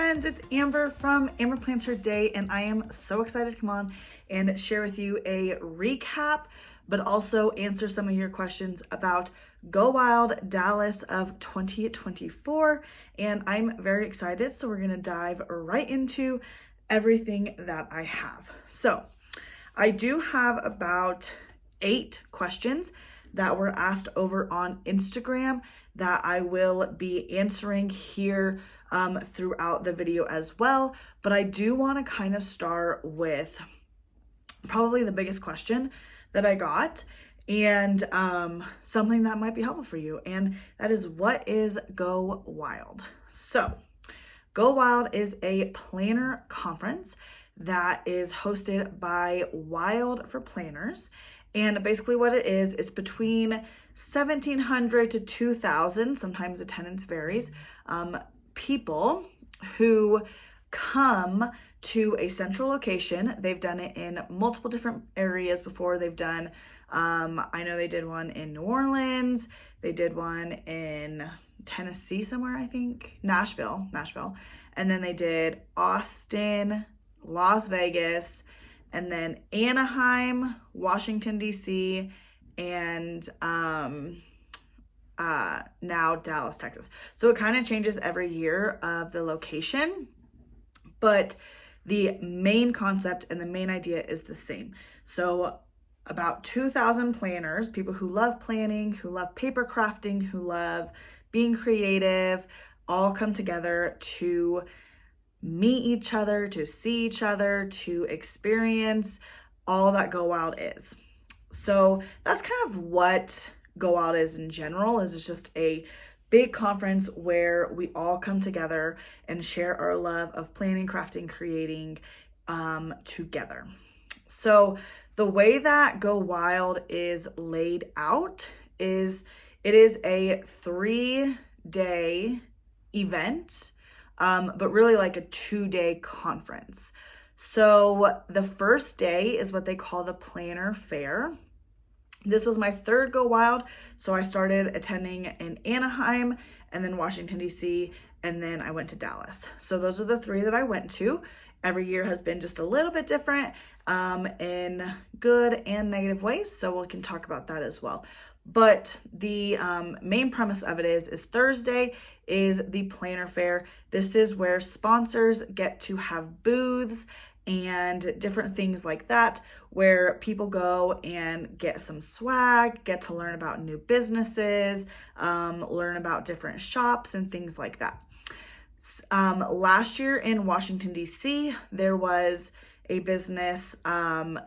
friends, it's Amber from AmberPlansHerDay, and I am so excited to come on and share with you a recap, but also answer some of your questions about Go Wild Dallas of 2024. And I'm very excited, so we're gonna dive right into everything that I have. So I do have about 8 questions that were asked over on Instagram that I will be answering here throughout the video as well. But I do want to kind of start with probably the biggest question that I got, and something that might be helpful for you, and that is, what is Go Wild? So Go Wild is a planner conference that is hosted by Wild for Planners. And basically what it is, it's between 1,700 to 2,000, sometimes attendance varies, people who come to a central location. They've done it in multiple different areas before. They've done, I know they did one in New Orleans. They did one in Tennessee somewhere, I think, Nashville. And then they did Austin, Las Vegas, and then Anaheim, Washington, D.C., and now Dallas, Texas. So it kind of changes every year of the location, but the main concept and the main idea is the same. So about 2,000 planners, people who love planning, who love paper crafting, who love being creative, all come together to meet each other, to see each other, to experience all that Go Wild is. So that's kind of what Go Wild is in general. Is it's just a big conference where we all come together and share our love of planning, crafting, creating together. So the way that Go Wild is laid out is it is a 3-day event, but really like a 2-day conference. So the first day is what they call the Planner Fair. This was my 3rd Go Wild. So I started attending in Anaheim and then Washington, D.C., and then I went to Dallas. So those are the 3 that I went to. Every year has been just a little bit different in good and negative ways. So we can talk about that as well. But the main premise of it is Thursday is the Planner Fair. This is where sponsors get to have booths and different things like that, where people go and get some swag, get to learn about new businesses, learn about different shops and things like that. Last year in Washington, D.C., there was a business,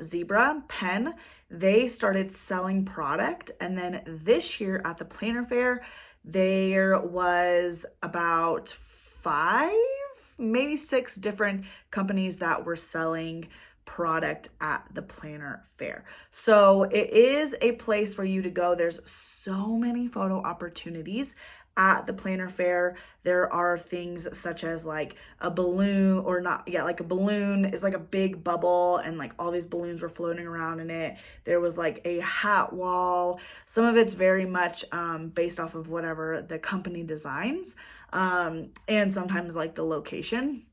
Zebra Pen. They started selling product. And then this year at the Planner Fair, there was about 5, maybe 6 different companies that were selling product at the Planner Fair. So it is a place for you to go. There's so many photo opportunities at the Planner Fair. There are things such as like a balloon, or not, yeah, like a balloon is like a big bubble and like all these balloons were floating around in it. There was like a hat wall. Some of it's very much based off of whatever the company designs, and sometimes like the location.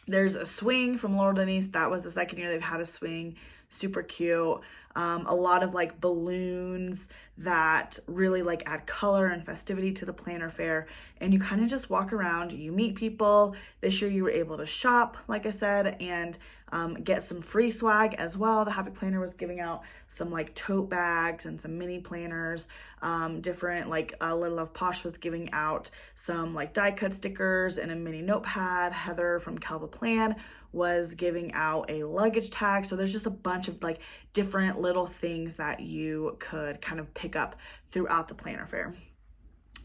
There's a swing from Laurel Denise. That was the 2nd year they've had a swing. Super cute. A lot of like balloons that really like add color and festivity to the Planner Fair. And you kind of just walk around, you meet people. This year you were able to shop, like I said, and get some free swag as well. The Havoc Planner was giving out some like tote bags and some mini planners. Different, like Little Love Posh was giving out some like die cut stickers and a mini notepad. Heather from Calva Plan was giving out a luggage tag. So there's just a bunch of like different little things that you could kind of pick up throughout the Planner Fair.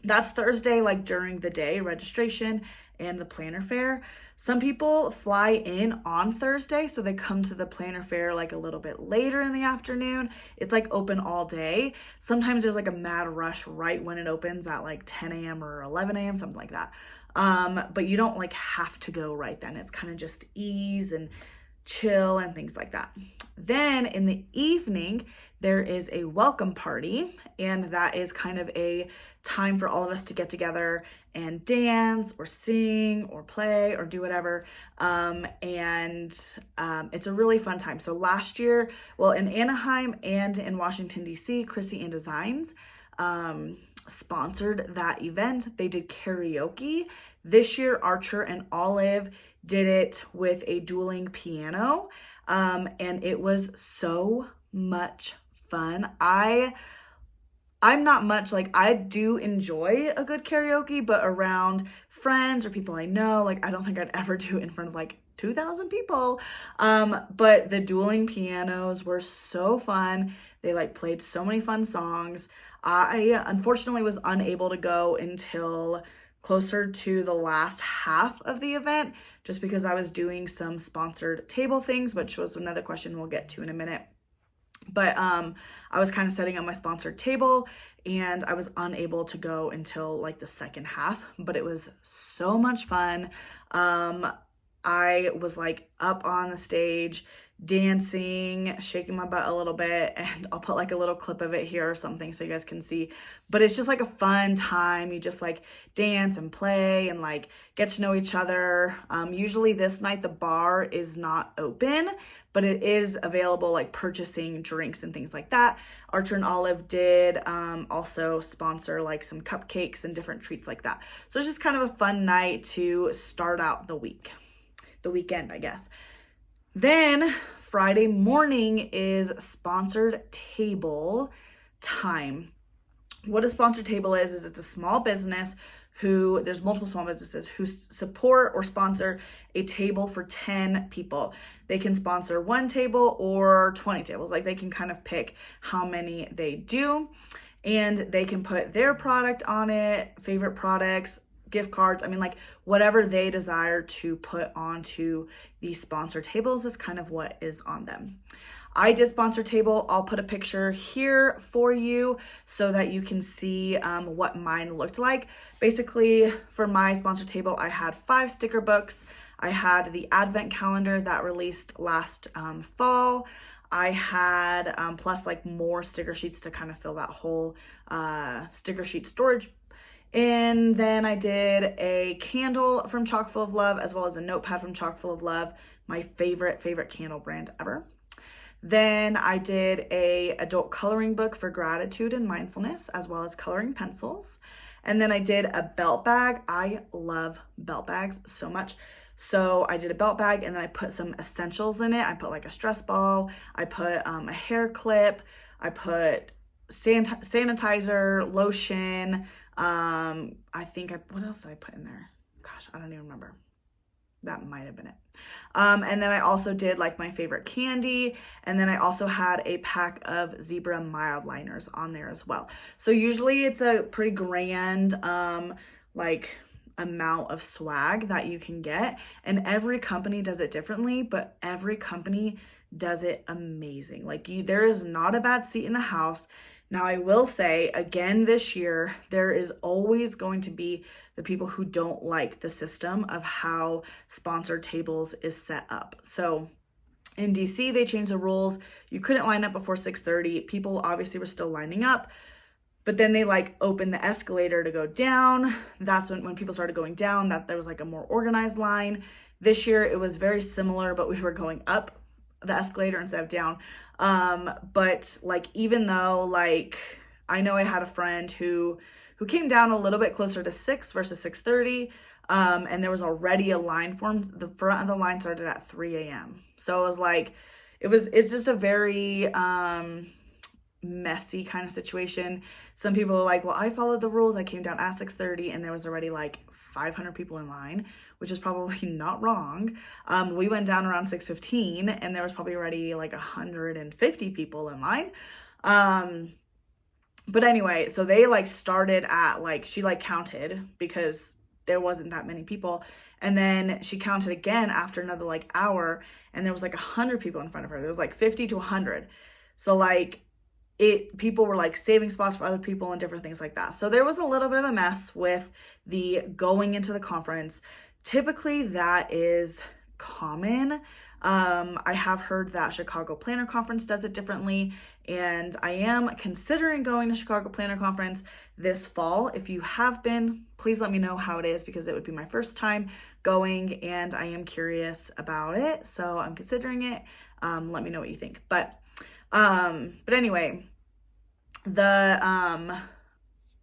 That's Thursday, like during the day, registration and the Planner Fair. Some people fly in on Thursday, so they come to the Planner Fair like a little bit later in the afternoon. It's like open all day. Sometimes there's like a mad rush right when it opens at like 10 a.m. or 11 a.m., something like that. But you don't like have to go right then. It's kind of just ease and chill and things like that. Then in the evening, there is a welcome party, and that is kind of a time for all of us to get together and dance or sing or play or do whatever. It's a really fun time. So last year, well, in Anaheim and in Washington, D.C., Chrissy and Designs sponsored that event. They did karaoke. This year, Archer and Olive did it with a dueling piano, and it was so much fun. I'm not much, like, I do enjoy a good karaoke, but around friends or people I know, like, I don't think I'd ever do it in front of like 2,000 people. But the dueling pianos were so fun. They like played so many fun songs. I unfortunately was unable to go until closer to the last half of the event, just because I was doing some sponsored table things, which was another question we'll get to in a minute. But I was kind of setting up my sponsored table, and I was unable to go until like the second half, but it was so much fun. I was like up on the stage dancing, shaking my butt a little bit, and I'll put like a little clip of it here or something so you guys can see. But it's just like a fun time. You just like dance and play and like get to know each other. Usually this night the bar is not open, but it is available, like purchasing drinks and things like that. Archer and Olive did also sponsor like some cupcakes and different treats like that. So it's just kind of a fun night to start out the weekend, I guess. Then Friday morning is sponsored table time. What a sponsored table is it's a small business there's multiple small businesses who support or sponsor a table for 10 people. They can sponsor one table or 20 tables. Like they can kind of pick how many they do, and they can put their product on it, favorite products, gift cards. I mean, like whatever they desire to put onto these sponsor tables is kind of what is on them. I did sponsor table. I'll put a picture here for you so that you can see what mine looked like. Basically, for my sponsor table, I had 5 sticker books. I had the advent calendar that released last fall. I had plus like more sticker sheets to kind of fill that whole sticker sheet storage. And then I did a candle from Chock Full of Love, as well as a notepad from Chock Full of Love, my favorite candle brand ever. Then I did a adult coloring book for gratitude and mindfulness, as well as coloring pencils. And then I did a belt bag. I love belt bags so much. So I did a belt bag, and then I put some essentials in it. I put like a stress ball. I put a hair clip. I put sanitizer, lotion. What else did I put in there? Gosh, I don't even remember. That might have been it. And then I also did like my favorite candy. And then I also had a pack of zebra mild liners on there as well. So usually it's a pretty grand, like amount of swag that you can get. And every company does it differently, but every company does it amazing. Like there is not a bad seat in the house. Now, I will say, again, this year, there is always going to be the people who don't like the system of how sponsored tables is set up. So in DC, they changed the rules. You couldn't line up before 6:30. People obviously were still lining up, but then they like opened the escalator to go down. That's when people started going down, that there was like a more organized line. This year, it was very similar, but we were going up the escalator instead of down. But like, even though like, I know I had a friend who came down a little bit closer to 6 versus 6:30. And there was already a line formed. The front of the line started at 3 a.m. So it was like, it's just a very, messy kind of situation. Some people are like, well, I followed the rules. I came down at 6:30 and there was already like 500 people in line, which is probably not wrong. We went down around 6:15 and there was probably already like 150 people in line. But anyway, so they like started at like, she like counted because there wasn't that many people. And then she counted again after another like hour and there was like 100 people in front of her. There was like 50 to 100. So like people were like saving spots for other people and different things like that. So there was a little bit of a mess with the going into the conference. Typically that is common. I have heard that Chicago Planner Conference does it differently, and I am considering going to Chicago Planner Conference this fall. If you have been, please let me know how it is, because it would be my first time going and I am curious about it. So I'm considering it. Let me know what you think. But anyway,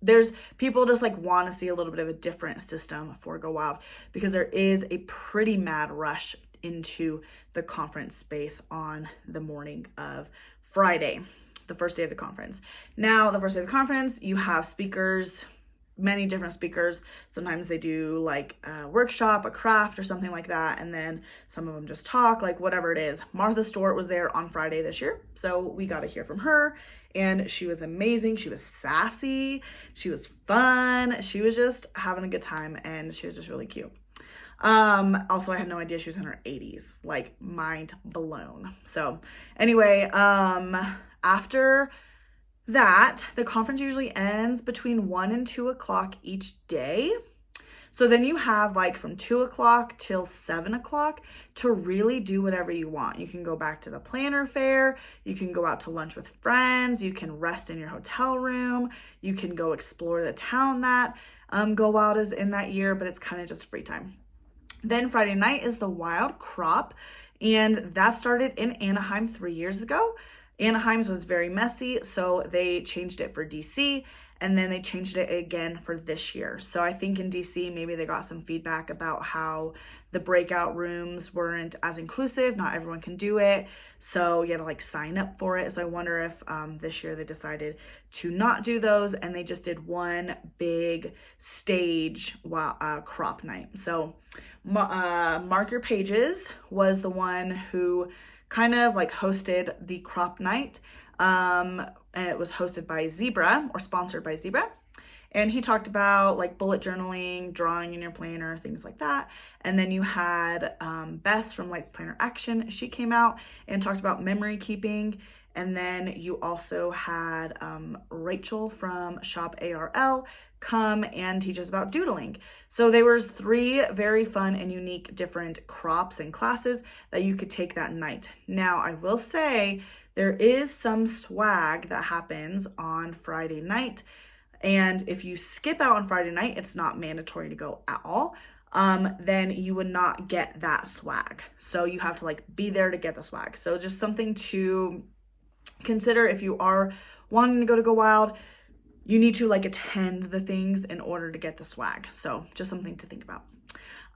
there's people just like want to see a little bit of a different system for Go Wild, because there is a pretty mad rush into the conference space on the morning of Friday, the first day of the conference. Now, the first day of the conference, you have speakers, many different speakers. Sometimes they do like a workshop, a craft or something like that. And then some of them just talk, like whatever it is. Martha Stewart was there on Friday this year, so we got to hear from her. And she was amazing. She was sassy. She was fun. She was just having a good time, and she was just really cute. Also, I had no idea she was in her 80s, like mind blown. So anyway, after that, the conference usually ends between 1 and 2 o'clock each day. So then you have like from 2 o'clock till 7 o'clock to really do whatever you want. You can go back to the planner fair. You can go out to lunch with friends. You can rest in your hotel room. You can go explore the town that Go Wild is in that year, but it's kind of just free time. Then Friday night is the Wild Crop, and that started in Anaheim 3 years ago. Anaheim's was very messy, so they changed it for DC, and then they changed it again for this year. So I think in DC, maybe they got some feedback about how the breakout rooms weren't as inclusive. Not everyone can do it, so you had to like sign up for it. So I wonder if this year they decided to not do those, and they just did one big stage crop night. So Mark Your Pages was the one who kind of like hosted the crop night. And it was hosted by Zebra, or sponsored by Zebra. And he talked about like bullet journaling, drawing in your planner, things like that. And then you had Bess from Life Planner Action. She came out and talked about memory keeping. And then you also had Rachel from Shop ARL come and teach us about doodling. So there was 3 very fun and unique different crops and classes that you could take that night. Now, I will say there is some swag that happens on Friday night. And if you skip out on Friday night, it's not mandatory to go at all. Then you would not get that swag. So you have to like be there to get the swag. So just something to consider if you are wanting to Go Wild. You need to like attend the things in order to get the swag. So just something to think about.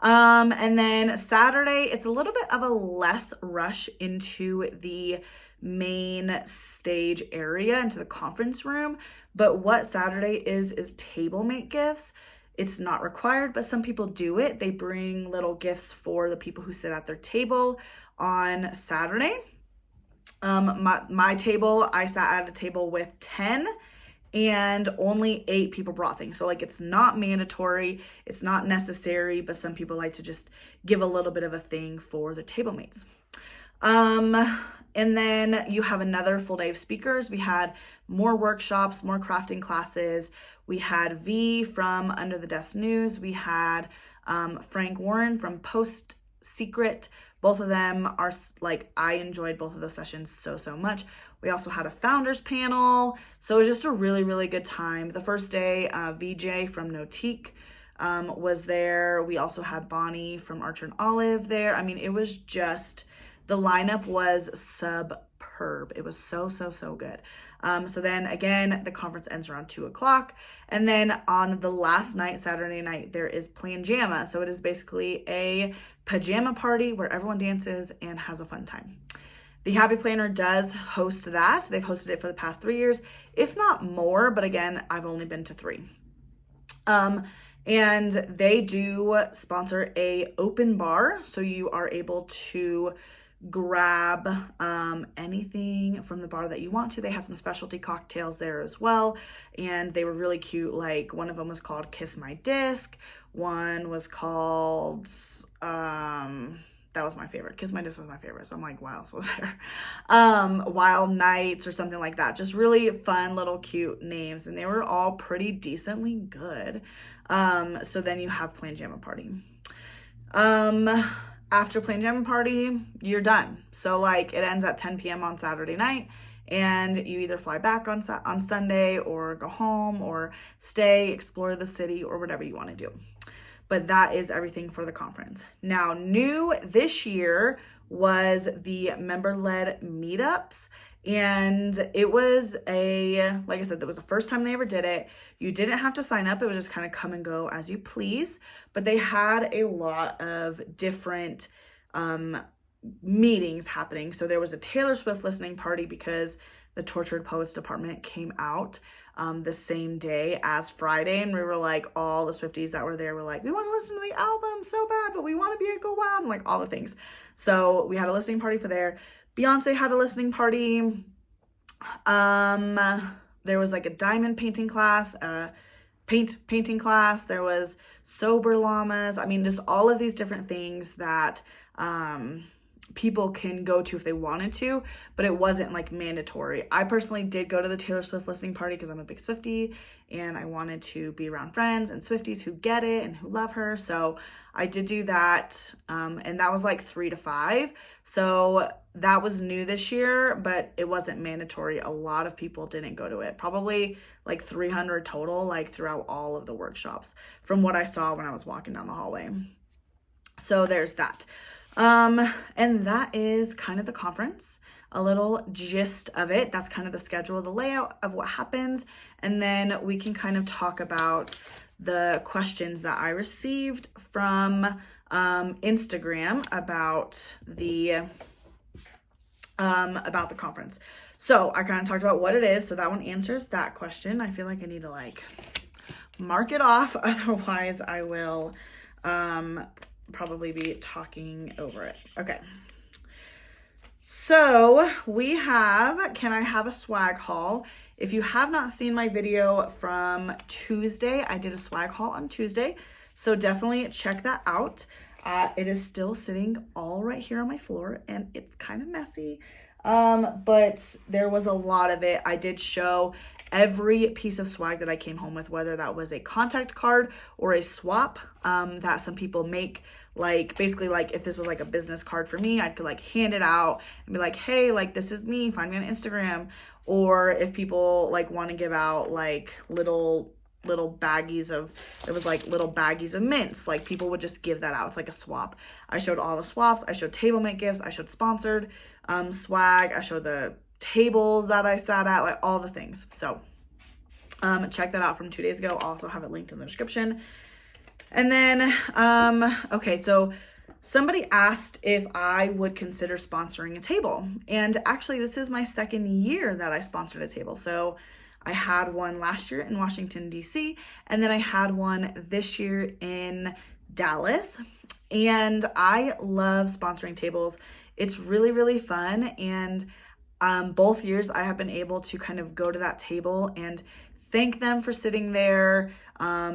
And then Saturday, it's a little bit of a less rush into the main stage area, into the conference room. But what Saturday is table mate gifts. It's not required, but some people do it. They bring little gifts for the people who sit at their table on Saturday. My table, I sat at a table with 10 and only 8 people brought things. So like, it's not mandatory, it's not necessary, but some people like to just give a little bit of a thing for the table mates. And then you have another full day of speakers. We had more workshops, more crafting classes. We had V from Under the Desk News. We had Frank Warren from Post Secret. Both of them are like, I enjoyed both of those sessions so much. We also had a founders panel. So it was just a really, really good time. The first day, VJ from Notique was there. We also had Bonnie from Archer and Olive there. I mean, it was just, the lineup was superb. It was so good. So then again, the conference ends around 2 o'clock. And then on the last night, Saturday night, there is Planjama. So it is basically a pajama party where everyone dances and has a fun time. The Happy Planner does host that. They've hosted it for the past 3 years, if not more. But again, I've only been to 3. And they do sponsor a open bar. So you are able to grab anything from the bar that you want to. They have some specialty cocktails there as well, and they were really cute. Like, one of them was called Kiss My Disc. One was called that was my favorite. Kiss My Disc was my favorite. So I'm like, what else was there? Wild Nights or something like that. Just really fun little cute names, and they were all pretty decently good. So then you have Planjama Party. after Plain Jam Party, you're done. So like it ends at 10 p.m. on Saturday night, and you either fly back on Sunday or go home or stay, explore the city, or whatever you want to do. But that is everything for the conference. Now, new this year was the member-led meetups. And it was like I said, that was the first time they ever did it. You didn't have to sign up. It was just kind of come and go as you please. But they had a lot of different meetings happening. So there was a Taylor Swift listening party because the Tortured Poets Department came out the same day as Friday. And we were like, all the Swifties that were there were like, we want to listen to the album so bad, but we want to be at Go Wild, and like all the things. So we had a listening party for there. Beyonce had a listening party. There was like a diamond painting class, painting class. There was sober llamas. I mean, just all of these different things that people can go to if they wanted to, but it wasn't like mandatory. I personally did go to the Taylor Swift listening party because I'm a big Swiftie and I wanted to be around friends and Swifties who get it and who love her. So I did do that. And that was like 3 to 5. So that was new this year, but it wasn't mandatory. A lot of people didn't go to it. Probably like 300 total, like throughout all of the workshops from what I saw when I was walking down the hallway. So there's that. And that is kind of the conference, a little gist of it. That's kind of the schedule, the layout of what happens. And then we can kind of talk about the questions that I received from Instagram about the conference. So I kind of talked about what it is. So that one answers that question. I feel like I need to like mark it off. Otherwise I will, probably be talking over it. Okay. So we have, can I have a swag haul? If you have not seen my video from Tuesday, I did a swag haul on Tuesday. So definitely check that out. It is still sitting all right here on my floor and it's kind of messy. But there was a lot of it. I did show every piece of swag that I came home with, whether that was a contact card or a swap that some people make. Like basically like if this was like a business card for me, I could like hand it out and be like, hey, like this is me, find me on Instagram. Or if people like want to give out like little baggies of, there was like little baggies of mints, like people would just give that out. It's like a swap. I showed all the swaps. I showed table mate gifts. I showed sponsored swag. I showed the tables that I sat at, like all the things. So check that out from 2 days ago. I'll also have it linked in the description. And then, okay, so somebody asked if I would consider sponsoring a table. And actually, this is my second year that I sponsored a table. So I had one last year in Washington, D.C., and then I had one this year in Dallas. And I love sponsoring tables. It's really, really fun. And both years I have been able to kind of go to that table and thank them for sitting there,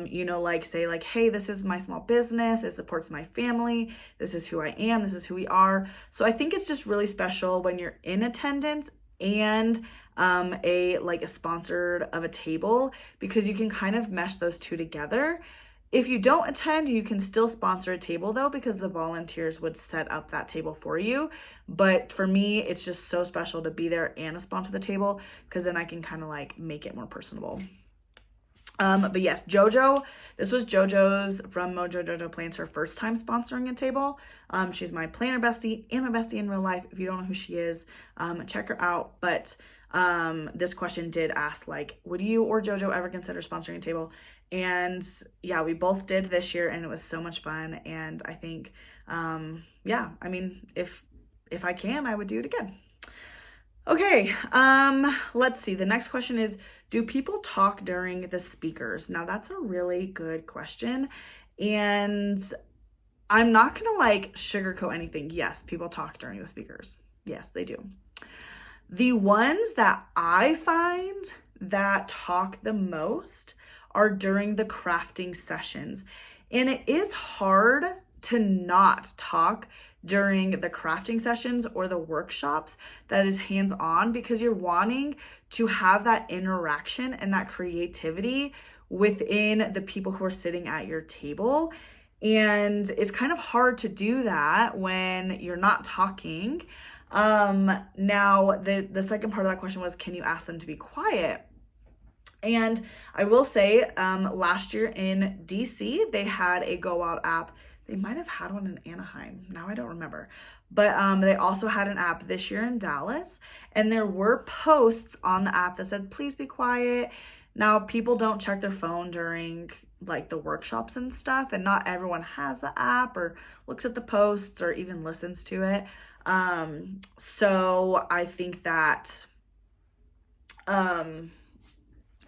you know, like say like, hey, this is my small business. It supports my family. This is who I am. This is who we are. So I think it's just really special when you're in attendance and a sponsored of a table, because you can kind of mesh those two together. If you don't attend, you can still sponsor a table though, because the volunteers would set up that table for you. But for me, it's just so special to be there and sponsor the table, because then I can kind of like make it more personable. But yes, JoJo, this was JoJo's from Mojo JoJo Plans, her first time sponsoring a table. She's my planner bestie and my bestie in real life. If you don't know who she is, check her out. But this question did ask like, would you or JoJo ever consider sponsoring a table? And yeah, we both did this year and it was so much fun. And I think, yeah, I mean, if I can, I would do it again. Okay, let's see. The next question is, do people talk during the speakers? Now that's a really good question. And I'm not gonna like sugarcoat anything. Yes, people talk during the speakers. Yes, they do. The ones that I find that talk the most are during the crafting sessions. And it is hard to not talk during the crafting sessions or the workshops that is hands-on, because you're wanting to have that interaction and that creativity within the people who are sitting at your table. And it's kind of hard to do that when you're not talking. Now the second part of that question was, can you ask them to be quiet? And I will say, last year in DC, they had a Go Out app. They might have had one in Anaheim. Now I don't remember. But they also had an app this year in Dallas. And there were posts on the app that said, please be quiet. Now, people don't check their phone during like the workshops and stuff. And not everyone has the app or looks at the posts or even listens to it. So I think that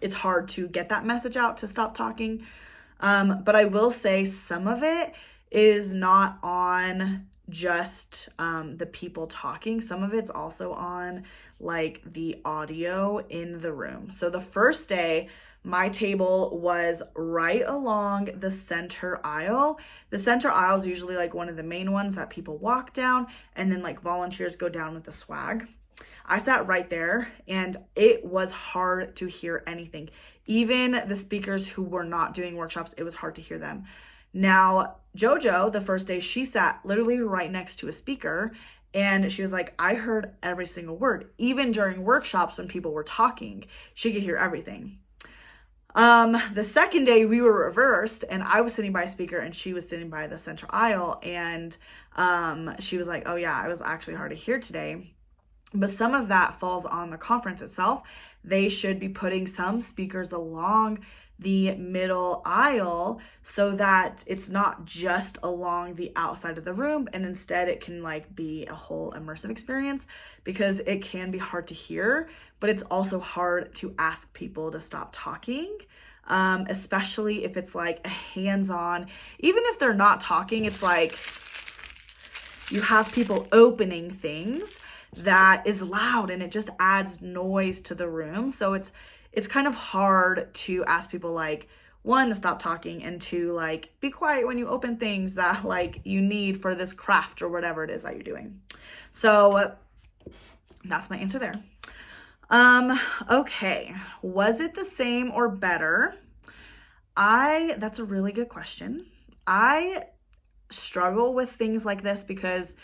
it's hard to get that message out to stop talking. But I will say some of it is not on just the people talking. Some of it's also on like the audio in the room. So the first day, my table was right along the center aisle. The center aisle is usually like one of the main ones that people walk down, and then like volunteers go down with the swag. I sat right there, and it was hard to hear anything. Even the speakers who were not doing workshops, it was hard to hear them. Now, JoJo, the first day, she sat literally right next to a speaker, and she was like, I heard every single word. Even during workshops when people were talking, she could hear everything. The second day we were reversed, and I was sitting by a speaker and she was sitting by the center aisle, and she was like, oh yeah, I was actually hard to hear today. But some of that falls on the conference itself. They should be putting some speakers along the middle aisle so that it's not just along the outside of the room, and instead it can like be a whole immersive experience, because it can be hard to hear, but it's also hard to ask people to stop talking, especially if it's like a hands-on. Even if they're not talking, it's like you have people opening things that is loud and it just adds noise to the room. So it's kind of hard to ask people like, one, to stop talking, and two, like, be quiet when you open things that like you need for this craft or whatever it is that you're doing. So that's my answer there. Okay. Was it the same or better? That's a really good question. I struggle with things like this because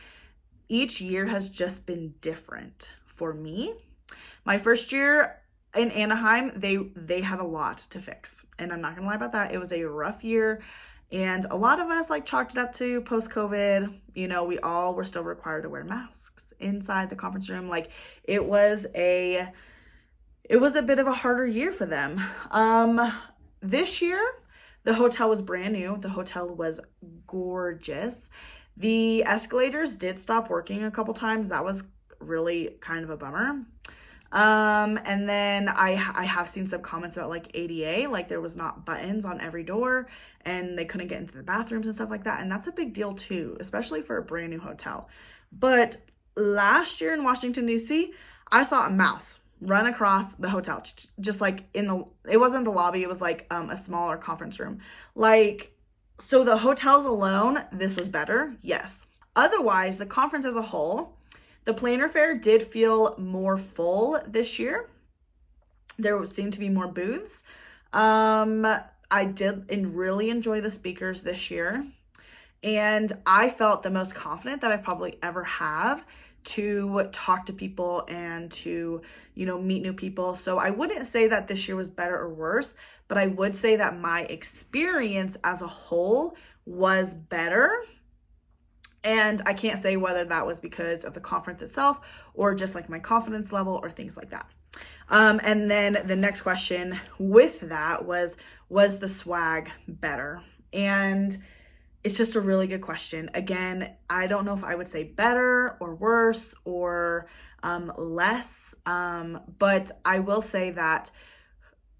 each year has just been different for me. My first year in Anaheim, they had a lot to fix, and I'm not gonna lie about that. It was a rough year, and a lot of us like chalked it up to post-COVID. You know, we all were still required to wear masks inside the conference room. Like it was a bit of a harder year for them. This year, the hotel was brand new. The hotel was gorgeous. The escalators did stop working a couple times. That was really kind of a bummer. And then I have seen some comments about like ADA, like there was not buttons on every door and they couldn't get into the bathrooms and stuff like that. And that's a big deal too, especially for a brand new hotel. But last year in Washington, DC, I saw a mouse run across the hotel, just like it wasn't the lobby. It was like a smaller conference room. Like, so the hotels alone, this was better. Yes. Otherwise, the conference as a whole, the planner fair did feel more full this year. There seemed to be more booths. I did really enjoy the speakers this year. And I felt the most confident that I probably ever have to talk to people and to, meet new people. So I wouldn't say that this year was better or worse, but I would say that my experience as a whole was better. And I can't say whether that was because of the conference itself or just like my confidence level or things like that. And then the next question with that was the swag better? And it's just a really good question. Again, I don't know if I would say better or worse or less, but I will say that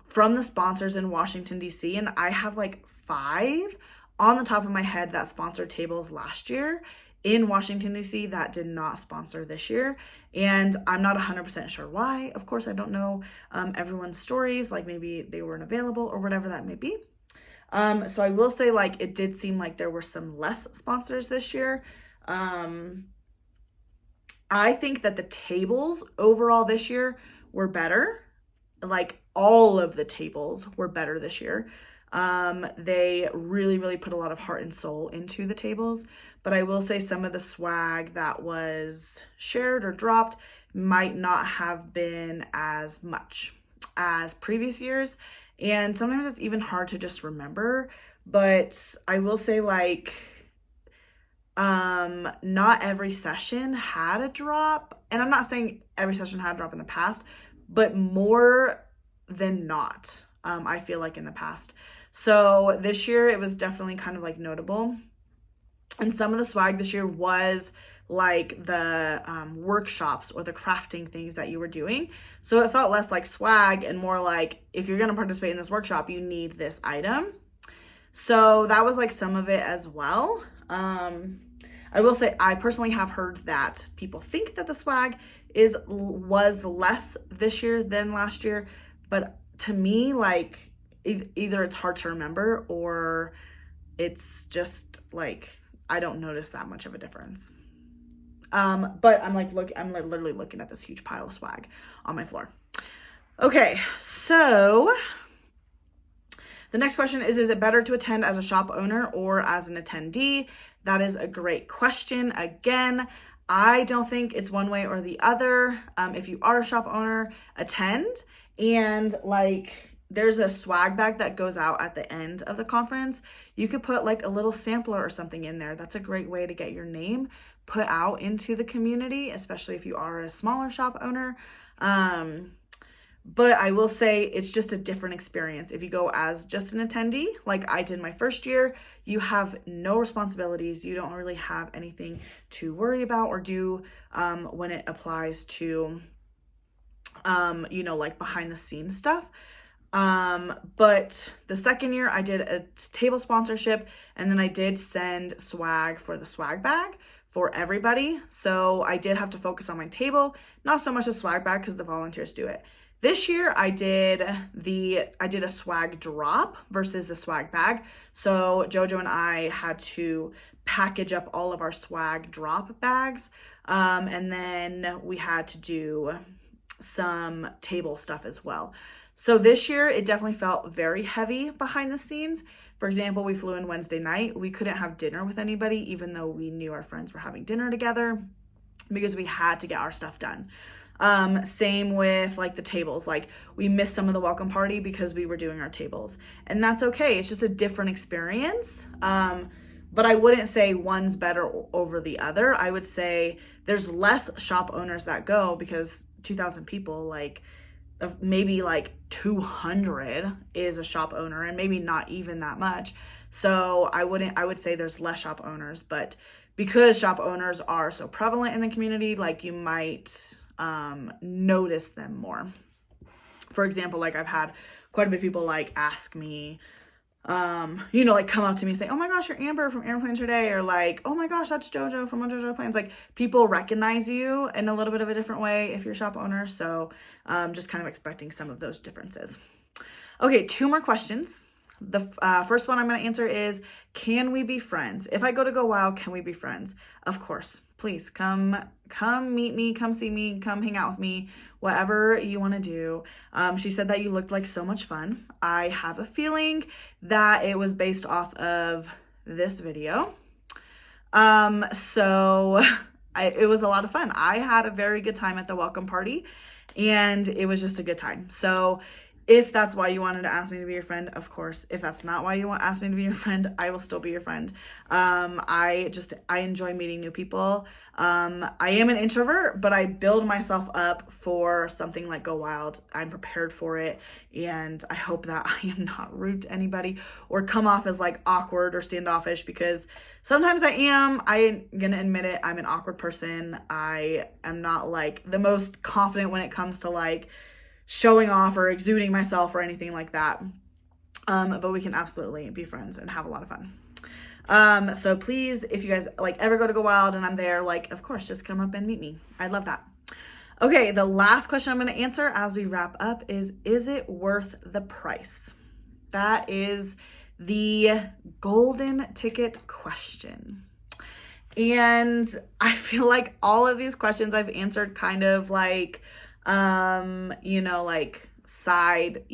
from the sponsors in Washington, DC, and I have like 5 on the top of my head that sponsored tables last year in Washington, DC that did not sponsor this year. And I'm not 100% sure why. Of course, I don't know everyone's stories, like maybe they weren't available or whatever that may be. So I will say like it did seem like there were some less sponsors this year. I think that the tables overall this year were better. Like all of the tables were better this year. They really, really put a lot of heart and soul into the tables. But I will say some of the swag that was shared or dropped might not have been as much as previous years. And sometimes it's even hard to just remember. But I will say, like, not every session had a drop. And I'm not saying every session had a drop in the past, but more than not, I feel like in the past. So this year it was definitely kind of like notable. And some of the swag this year was like the workshops or the crafting things that you were doing. So it felt less like swag and more like, if you're going to participate in this workshop, you need this item. So that was like some of it as well. I will say I personally have heard that people think that the swag was less this year than last year, but to me, like, either it's hard to remember or it's just like I don't notice that much of a difference. But I'm literally looking at this huge pile of swag on my floor. Okay, so the next question is it better to attend as a shop owner or as an attendee? That is a great question. Again, I don't think it's one way or the other. If you are a shop owner, attend. And like, there's a swag bag that goes out at the end of the conference. You could put like a little sampler or something in there. That's a great way to get your name put out into the community, especially if you are a smaller shop owner. But I will say it's just a different experience. If you go as just an attendee, like I did my first year, you have no responsibilities. You don't really have anything to worry about or do when it applies to, like behind the scenes stuff. But the second year I did a table sponsorship, and then I did send swag for the swag bag for everybody. So I did have to focus on my table, not so much a swag bag because the volunteers do it. This year I did a swag drop versus the swag bag. So Jojo and I had to package up all of our swag drop bags. And then we had to do some table stuff as well. So this year it definitely felt very heavy behind the scenes. For example, we flew in Wednesday night. We couldn't have dinner with anybody, even though we knew our friends were having dinner together, because we had to get our stuff done. Same with like the tables, like we missed some of the welcome party because we were doing our tables, and that's okay. It's just a different experience. But I wouldn't say one's better over the other. I would say there's less shop owners that go because 2,000 people, like maybe like 200 is a shop owner, and maybe not even that much. So I would say there's less shop owners, but because shop owners are so prevalent in the community, like you might notice them more. For example, like I've had quite a bit of people like ask me, like come up to me and say, oh my gosh, you're Amber from AmberPlansHerDay, or like, oh my gosh, that's Jojo from JoJo Plans. Like people recognize you in a little bit of a different way if you're a shop owner. So just kind of expecting some of those differences. Okay, 2 more questions. The first one I'm going to answer is, can we be friends? If I go wild, can we be friends? Of course. Please come meet me, come see me, come hang out with me, whatever you want to do. She said that you looked like so much fun. I have a feeling that it was based off of this video. So it was a lot of fun. I had a very good time at the welcome party, and it was just a good time. So if that's why you wanted to ask me to be your friend, of course. If that's not why you want to ask me to be your friend, I will still be your friend. I enjoy meeting new people. I am an introvert, but I build myself up for something like Go Wild. I'm prepared for it, and I hope that I am not rude to anybody or come off as like awkward or standoffish, because sometimes I am. I'm gonna admit it. I'm an awkward person. I am not like the most confident when it comes to like showing off or exuding myself or anything like that. But we can absolutely be friends and have a lot of fun. So please, if you guys like ever go Wild and I'm there, like, of course, just come up and meet me. I'd love that. Okay, the last question I'm going to answer as we wrap up is it worth the price? That is the golden ticket question. And I feel like all of these questions I've answered kind of like, like side,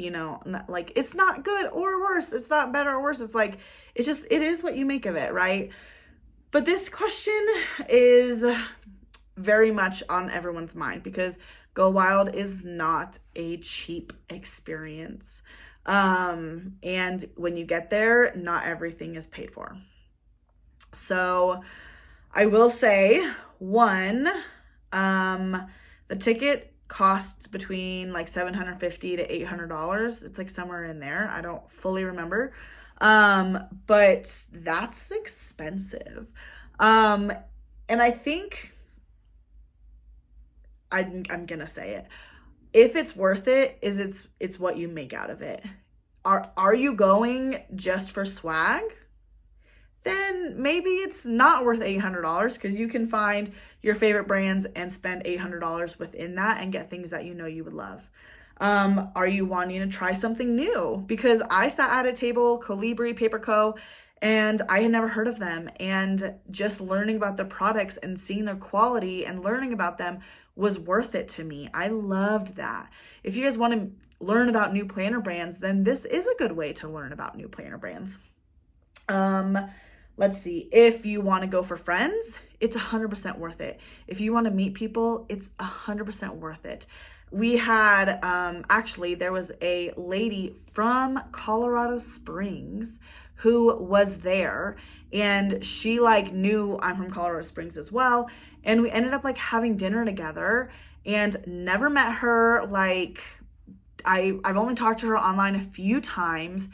like it's not good or worse. It's not better or worse. It's like, it is what you make of it, right? But this question is very much on everyone's mind because Go Wild is not a cheap experience. And when you get there, not everything is paid for. So I will say, one, the ticket costs between like $750 to $800. It's like somewhere in there. I don't fully remember. But that's expensive. And I think I'm gonna say it. If it's worth it, it's what you make out of it. Are you going just for swag? Then maybe it's not worth $800 because you can find your favorite brands and spend $800 within that and get things that you would love. Are you wanting to try something new? Because I sat at a table, Colibri, Paper Co., and I had never heard of them. And just learning about the products and seeing their quality and learning about them was worth it to me. I loved that. If you guys want to learn about new planner brands, then this is a good way to learn about new planner brands. Let's see. If you want to go for friends, it's 100% worth it. If you want to meet people, it's 100% worth it. We had, actually, there was a lady from Colorado Springs who was there, and she knew I'm from Colorado Springs as well. And we ended up having dinner together, and never met her. I've only talked to her online a few times.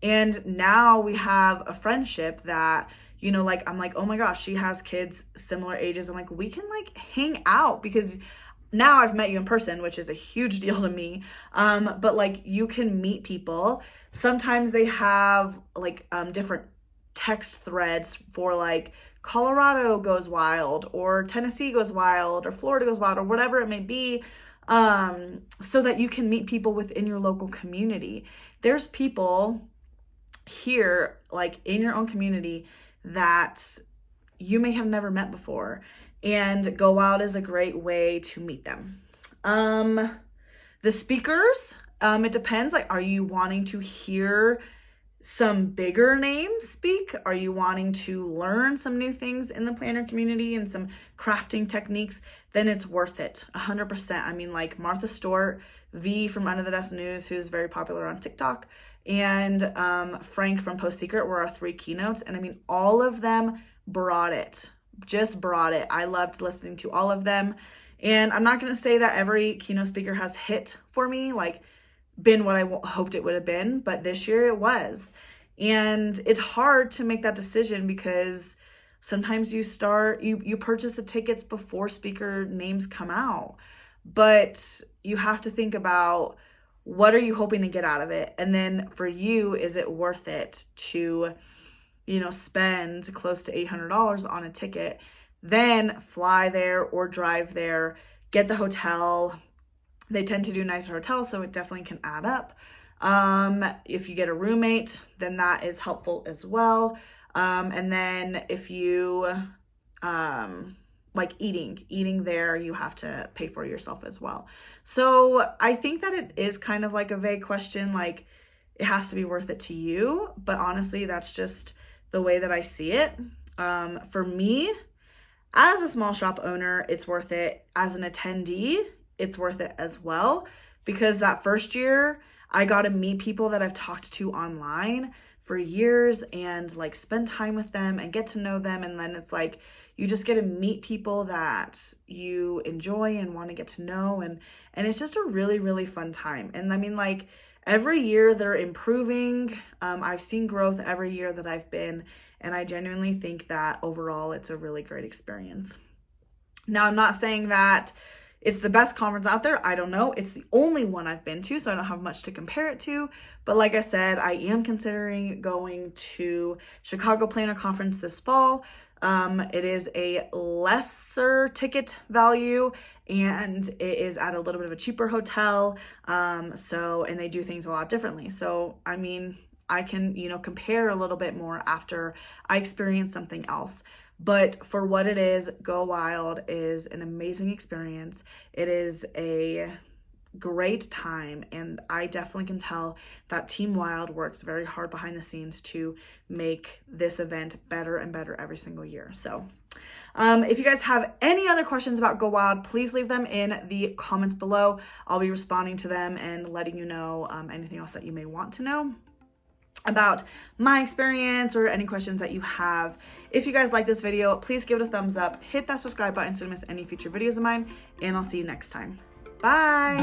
And now we have a friendship that, I'm like, oh my gosh, she has kids similar ages. I'm like, we can hang out because now I've met you in person, which is a huge deal to me. But you can meet people. Sometimes they have different text threads for Colorado goes wild or Tennessee goes wild or Florida goes wild or whatever it may be. So that you can meet people within your local community. There's people here, in your own community that you may have never met before, and Go Wild is a great way to meet them. The speakers, it depends. Are you wanting to hear some bigger names speak? Are you wanting to learn some new things in the planner community and some crafting techniques? Then it's worth it, 100%. I mean, Martha Stewart, V from Under the Desk News, who's very popular on TikTok, and Frank from Post Secret were our 3 keynotes. And I mean, all of them just brought it. I loved listening to all of them. And I'm not going to say that every keynote speaker has hit for me, been what I hoped it would have been, but this year it was. And it's hard to make that decision because sometimes you purchase the tickets before speaker names come out, but you have to think about, what are you hoping to get out of it? And then for you, is it worth it to, spend close to $800 on a ticket, then fly there or drive there, get the hotel? They tend to do nicer hotels, so it definitely can add up. If you get a roommate, then that is helpful as well. And then if you eating there, you have to pay for yourself as well. So I think that it is kind of a vague question. It has to be worth it to you, but honestly, that's just the way that I see it. For me, as a small shop owner, it's worth it. As an attendee, it's worth it as well, because that first year I got to meet people that I've talked to online for years and spend time with them and get to know them. And then it's you just get to meet people that you enjoy and want to get to know. And it's just a really, really fun time. And I mean, every year they're improving. I've seen growth every year that I've been, and I genuinely think that overall it's a really great experience. Now, I'm not saying that it's the best conference out there. I don't know. It's the only one I've been to, so I don't have much to compare it to. But like I said, I am considering going to Chicago Planner Conference this fall. It is a lesser ticket value, and it is at a little bit of a cheaper hotel. And they do things a lot differently. So, I mean, I can, compare a little bit more after I experience something else. But for what it is, Go Wild is an amazing experience. It is a great time, and I definitely can tell that Team Wild works very hard behind the scenes to make this event better and better every single year. So if you guys have any other questions about Go Wild, please leave them in the comments below. I'll be responding to them and letting you know anything else that you may want to know about my experience or any questions that you have. If you guys like this video, please give it a thumbs up, hit that subscribe button so you don't miss any future videos of mine, and I'll see you next time. Bye.